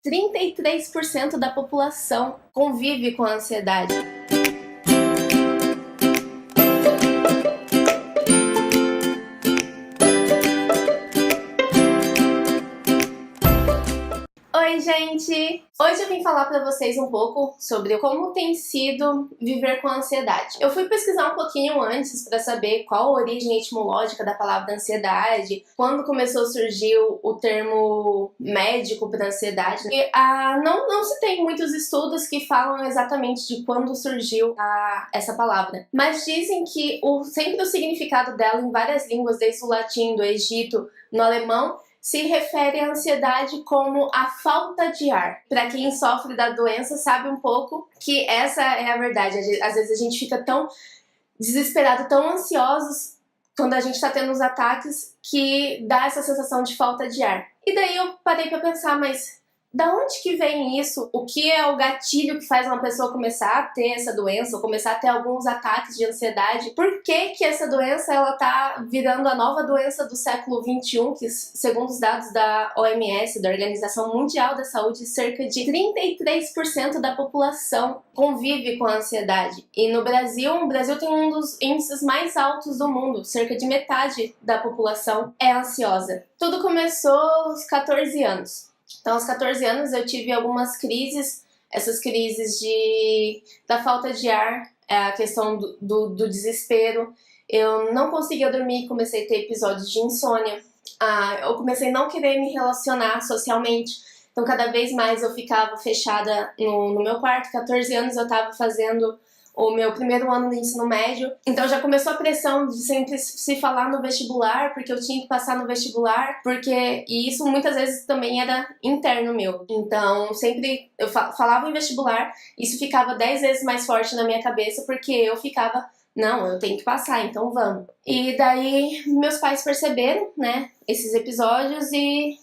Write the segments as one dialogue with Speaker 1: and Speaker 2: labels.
Speaker 1: 33% da população convive com a ansiedade. Oi, gente! Hoje eu vim falar pra vocês um pouco sobre como tem sido viver com ansiedade. Eu fui pesquisar um pouquinho antes pra saber qual a origem etimológica da palavra ansiedade, quando começou a surgir o termo médico pra ansiedade. E, não se tem muitos estudos que falam exatamente de quando surgiu essa palavra, mas dizem que sempre o significado dela em várias línguas, desde o latim, do Egito, no alemão, se refere à ansiedade como a falta de ar. Para quem sofre da doença sabe um pouco que essa é a verdade. Às vezes a gente fica tão desesperado, tão ansiosos quando a gente está tendo os ataques que dá essa sensação de falta de ar. E daí eu parei para pensar, mas da onde que vem isso? O que é o gatilho que faz uma pessoa começar a ter essa doença ou começar a ter alguns ataques de ansiedade? Por que essa doença ela tá virando a nova doença do século XXI, que segundo os dados da OMS, da Organização Mundial da Saúde, cerca de 33% da população convive com a ansiedade. E no Brasil, o Brasil tem um dos índices mais altos do mundo, cerca de metade da população é ansiosa. Tudo começou aos 14 anos. Então, aos 14 anos eu tive algumas crises, essas crises da falta de ar, a questão do desespero. Eu não conseguia dormir, comecei a ter episódios de insônia. Eu comecei a não querer me relacionar socialmente. Então, cada vez mais eu ficava fechada no meu quarto. 14 anos eu estava fazendo o meu primeiro ano do ensino médio, então já começou a pressão de sempre se falar no vestibular, porque eu tinha que passar no vestibular, e isso muitas vezes também era interno meu. Então sempre eu falava em vestibular, isso ficava 10 vezes mais forte na minha cabeça, porque eu ficava, não, eu tenho que passar, então vamos. E daí meus pais perceberam, né, esses episódios e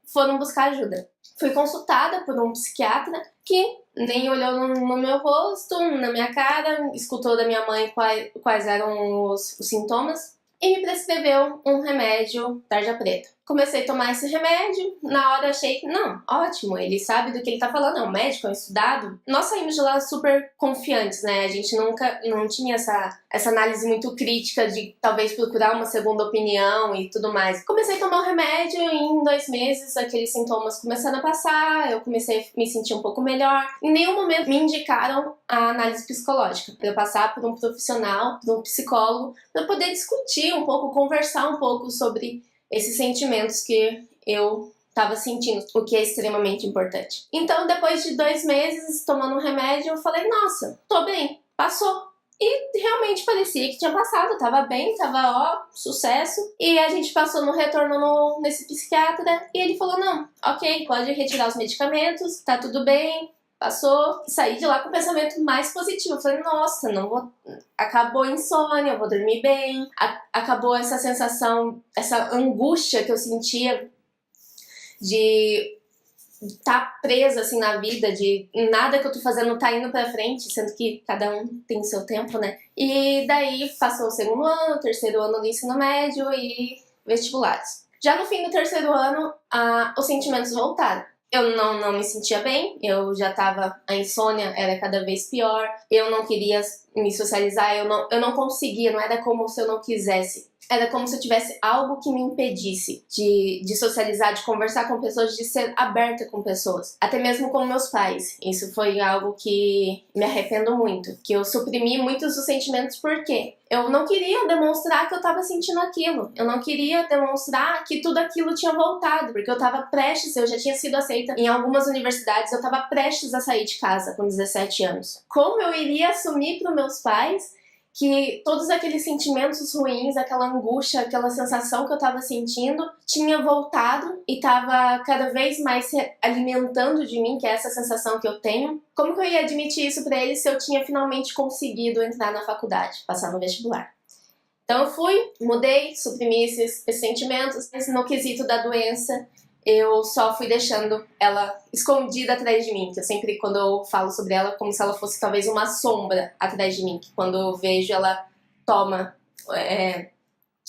Speaker 1: foram buscar ajuda. Fui consultada por um psiquiatra que nem olhou no meu rosto, na minha cara, escutou da minha mãe quais eram os sintomas e me prescreveu um remédio tarja preta. Comecei a tomar esse remédio, na hora achei que, não, ótimo, ele sabe do que ele tá falando, é um médico, é um estudado. Nós saímos de lá super confiantes, né, a gente não tinha essa análise muito crítica de talvez procurar uma segunda opinião e tudo mais. Comecei a tomar o remédio e em 2 meses aqueles sintomas começaram a passar, eu comecei a me sentir um pouco melhor. Em nenhum momento me indicaram a análise psicológica, para eu passar por um profissional, por um psicólogo, para poder discutir um pouco, conversar um pouco sobre esses sentimentos que eu estava sentindo, o que é extremamente importante. Então, depois de 2 meses tomando um remédio, eu falei, nossa, tô bem, passou. E realmente parecia que tinha passado, tava bem, tava sucesso. E a gente passou no retorno nesse psiquiatra e ele falou, não, ok, pode retirar os medicamentos, tá tudo bem, passou. Saí de lá com o pensamento mais positivo. Eu falei, nossa, não vou... acabou a insônia, eu vou dormir bem. Acabou essa sensação, essa angústia que eu sentia de estar presa assim na vida, de nada que eu tô fazendo tá indo pra frente, sendo que cada um tem seu tempo, né? E daí passou o 2º ano, o 3º ano do ensino médio e vestibulares. Já no fim do 3º ano, os sentimentos voltaram. Eu não me sentia bem, a insônia era cada vez pior, eu não queria me socializar, eu não conseguia, não era como se eu não quisesse. Era como se eu tivesse algo que me impedisse de socializar, de conversar com pessoas, de ser aberta com pessoas. Até mesmo com meus pais. Isso foi algo que me arrependo muito. Que eu suprimi muitos dos sentimentos porque eu não queria demonstrar que eu estava sentindo aquilo. Eu não queria demonstrar que tudo aquilo tinha voltado. Porque eu estava prestes, eu já tinha sido aceita em algumas universidades, eu estava prestes a sair de casa com 17 anos. Como eu iria assumir para os meus pais que todos aqueles sentimentos ruins, aquela angústia, aquela sensação que eu tava sentindo, tinha voltado e tava cada vez mais se alimentando de mim, que é essa sensação que eu tenho. Como que eu ia admitir isso pra eles se eu tinha finalmente conseguido entrar na faculdade, passar no vestibular? Então eu fui, mudei, suprimi esses sentimentos, mas no quesito da doença, eu só fui deixando ela escondida atrás de mim, que eu sempre, quando eu falo sobre ela, como se ela fosse talvez uma sombra atrás de mim, que quando eu vejo ela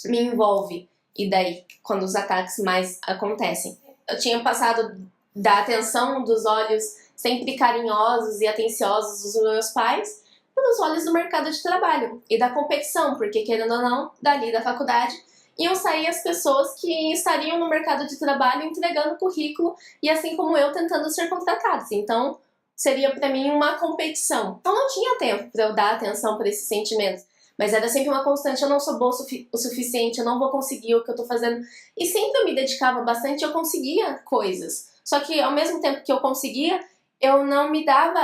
Speaker 1: me envolve, e daí, quando os ataques mais acontecem. Eu tinha passado da atenção dos olhos sempre carinhosos e atenciosos dos meus pais pelos olhos do mercado de trabalho e da competição, porque querendo ou não, dali da faculdade iam sair as pessoas que estariam no mercado de trabalho entregando currículo e assim como eu tentando ser contratados. Então seria para mim uma competição. Então não tinha tempo para eu dar atenção para esses sentimentos. Mas era sempre uma constante, eu não sou boa o suficiente, eu não vou conseguir o que eu tô fazendo. E sempre eu me dedicava bastante, eu conseguia coisas. Só que ao mesmo tempo que eu conseguia, eu não me dava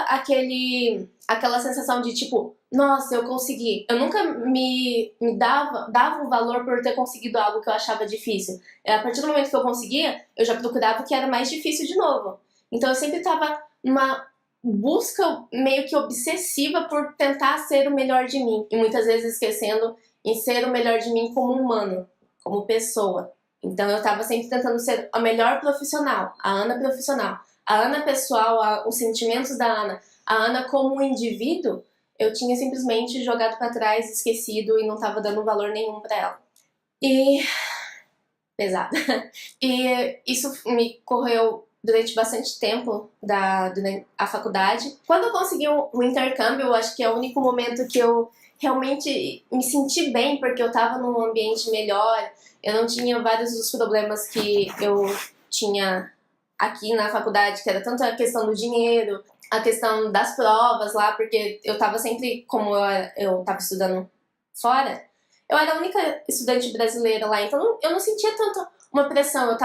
Speaker 1: aquela sensação de tipo, nossa, eu consegui. Eu nunca me dava um valor por ter conseguido algo que eu achava difícil. A partir do momento que eu conseguia, eu já procurava o que era mais difícil de novo. Então eu sempre tava numa busca meio que obsessiva por tentar ser o melhor de mim. E muitas vezes esquecendo em ser o melhor de mim como humano, como pessoa. Então eu tava sempre tentando ser a melhor profissional, a Ana profissional. A Ana pessoal, os sentimentos da Ana, a Ana como um indivíduo, eu tinha simplesmente jogado pra trás, esquecido e não tava dando valor nenhum pra ela. E... pesado. E isso me correu durante bastante tempo durante a faculdade. Quando eu consegui o intercâmbio, eu acho que é o único momento que eu realmente me senti bem, porque eu tava num ambiente melhor, eu não tinha vários dos problemas que eu tinha aqui na faculdade, que era tanto a questão do dinheiro, a questão das provas lá, porque eu tava sempre, como eu tava estudando fora, eu era a única estudante brasileira lá, então eu não sentia tanto uma pressão.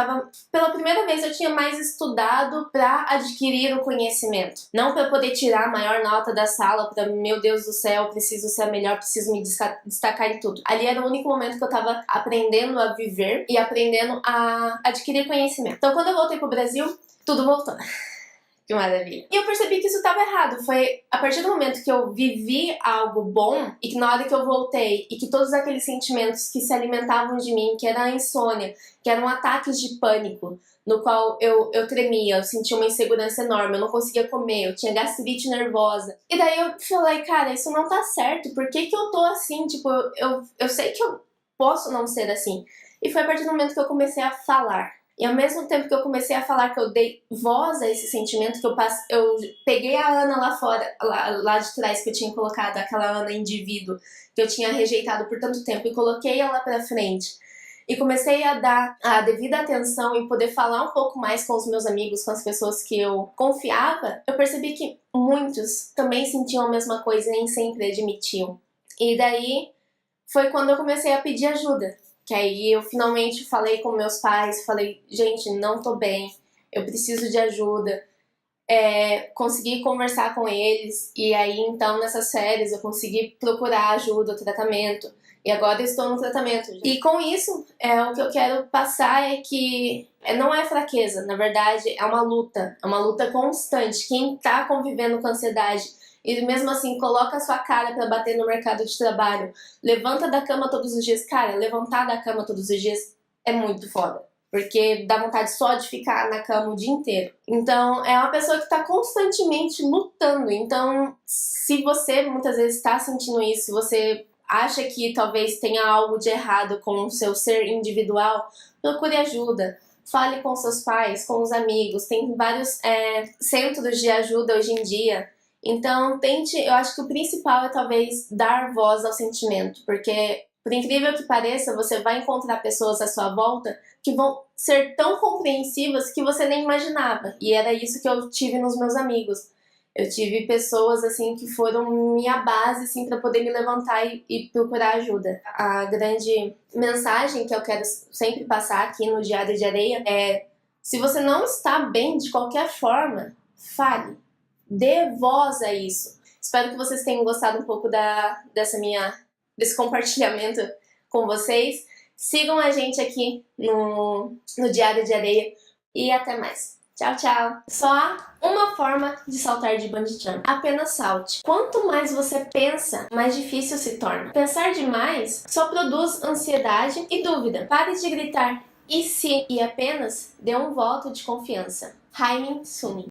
Speaker 1: Pela primeira vez eu tinha mais estudado pra adquirir o conhecimento. Não pra poder tirar a maior nota da sala, pra, meu Deus do céu, preciso ser a melhor, preciso me destacar em tudo. Ali era o único momento que eu tava aprendendo a viver e aprendendo a adquirir conhecimento. Então quando eu voltei pro Brasil, tudo voltou. Que maravilha. E eu percebi que isso estava errado. Foi a partir do momento que eu vivi algo bom e que na hora que eu voltei e que todos aqueles sentimentos que se alimentavam de mim, que era a insônia, que eram ataques de pânico, no qual eu tremia, eu sentia uma insegurança enorme, eu não conseguia comer, eu tinha gastrite nervosa. E daí eu falei, cara, isso não tá certo, por que que eu tô assim? Tipo, eu sei que eu posso não ser assim. E foi a partir do momento que eu comecei a falar. E ao mesmo tempo que eu comecei a falar, que eu dei voz a esse sentimento, que eu peguei a Ana lá fora, lá de trás, que eu tinha colocado, aquela Ana indivíduo, que eu tinha rejeitado por tanto tempo, e coloquei ela pra frente. E comecei a dar a devida atenção e poder falar um pouco mais com os meus amigos, com as pessoas que eu confiava, eu percebi que muitos também sentiam a mesma coisa e nem sempre admitiam. E daí foi quando eu comecei a pedir ajuda. Que aí eu finalmente falei com meus pais, falei, gente, não tô bem, eu preciso de ajuda. Consegui conversar com eles e aí então nessas férias eu consegui procurar ajuda, tratamento. E agora eu estou no tratamento. E com isso, o que eu quero passar é que não é fraqueza, na verdade é uma luta constante. Quem tá convivendo com ansiedade e mesmo assim coloca a sua cara pra bater no mercado de trabalho, levanta da cama todos os dias. Cara, levantar da cama todos os dias é muito foda, porque dá vontade só de ficar na cama o dia inteiro. Então é uma pessoa que tá constantemente lutando. Então se você muitas vezes tá sentindo isso, se você acha que talvez tenha algo de errado com o seu ser individual, procure ajuda. Fale com seus pais, com os amigos. Tem vários centros de ajuda hoje em dia. Então, eu acho que o principal é talvez dar voz ao sentimento, porque, por incrível que pareça, você vai encontrar pessoas à sua volta que vão ser tão compreensivas que você nem imaginava. E era isso que eu tive nos meus amigos. Eu tive pessoas, assim, que foram minha base, assim, para poder me levantar e procurar ajuda. A grande mensagem que eu quero sempre passar aqui no Diário de Areia é: se você não está bem de qualquer forma, fale. Dê voz a isso. Espero que vocês tenham gostado um pouco desse compartilhamento com vocês. Sigam a gente aqui no Diário de Areia e até mais. Tchau, tchau. Só há uma forma de saltar de bungee jump. Apenas salte. Quanto mais você pensa, mais difícil se torna. Pensar demais só produz ansiedade e dúvida. Pare de gritar "e se" e apenas dê um voto de confiança. Jaime Sumi.